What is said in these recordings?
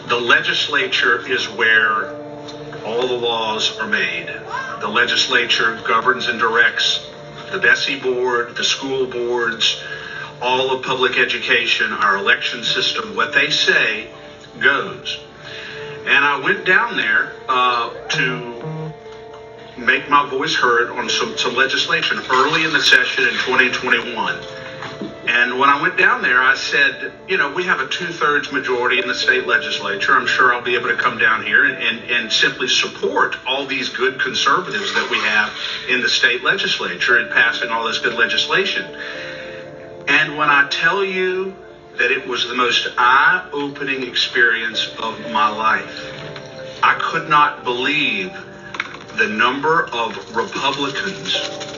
The legislature is where all the laws are made. The legislature governs and directs the Bessie board, the school boards, all of public education, our election system. What they say goes. And I went down there to make my voice heard on some legislation early in the session in 2021. And when I went down there, I said, you know, we have a 2/3 majority in the state legislature. I'm sure I'll be able to come down here and simply support all these good conservatives that we have in the state legislature in passing all this good legislation. And when I tell you that it was the most eye-opening experience of my life, I could not believe the number of Republicans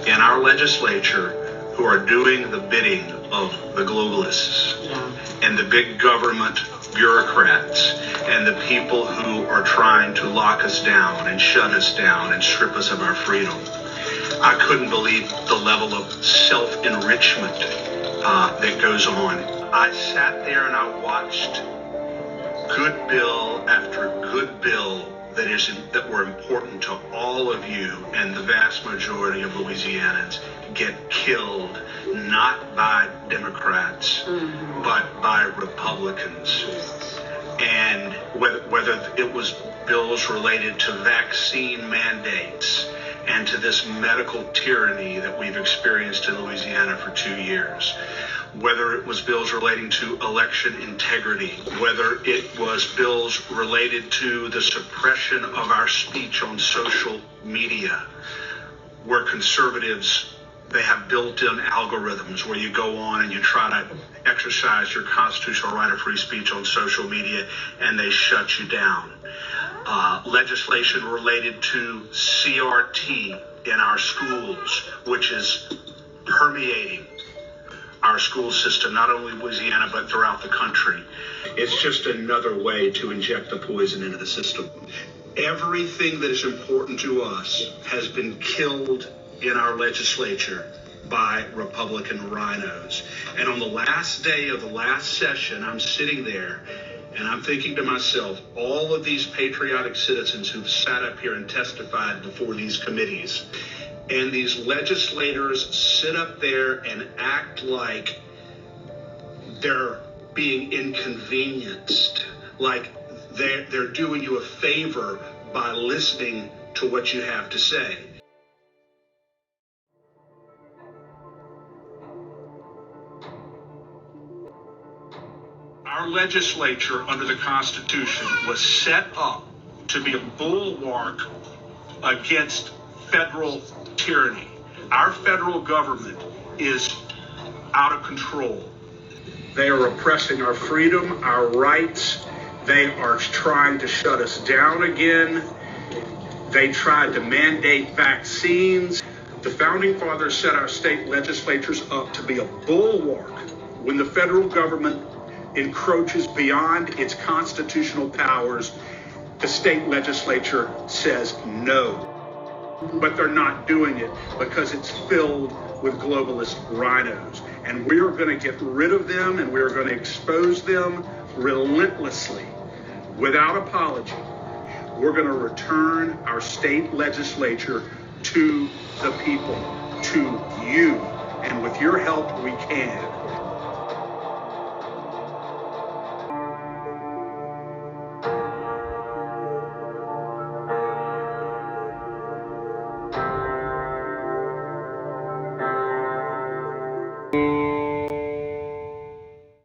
in our legislature who are doing the bidding of the globalists and the big government bureaucrats and the people who are trying to lock us down and shut us down and strip us of our freedom. I couldn't believe the level of self-enrichment that goes on. I sat there and I watched good bill after good bill that were important to all of you and the vast majority of Louisianans get killed, not by Democrats, but by Republicans. And whether it was bills related to vaccine mandates and to this medical tyranny that we've experienced in Louisiana for 2 years, whether it was bills relating to election integrity, whether it was bills related to the suppression of our speech on social media, where conservatives, they have built-in algorithms where you go on and you try to exercise your constitutional right of free speech on social media and they shut you down. Legislation related to CRT in our schools, which is permeating our school system, not only Louisiana, but throughout the country. It's just another way to inject the poison into the system. Everything that is important to us has been killed in our legislature by Republican RINOs. And on the last day of the last session, I'm sitting there and I'm thinking to myself, all of these patriotic citizens who've sat up here and testified before these committees, and these legislators sit up there and act like they're being inconvenienced, like they're doing you a favor by listening to what you have to say. Our legislature under the Constitution was set up to be a bulwark against federal tyranny. Our federal government is out of control. They are oppressing our freedom, our rights. They are trying to shut us down again. They tried to mandate vaccines. The Founding Fathers set our state legislatures up to be a bulwark when the federal government encroaches beyond its constitutional powers. The state legislature says no. But they're not doing it because it's filled with globalist RINOs. And we're going to get rid of them and we're going to expose them relentlessly, without apology. We're going to return our state legislature to the people, to you. And with your help, we can.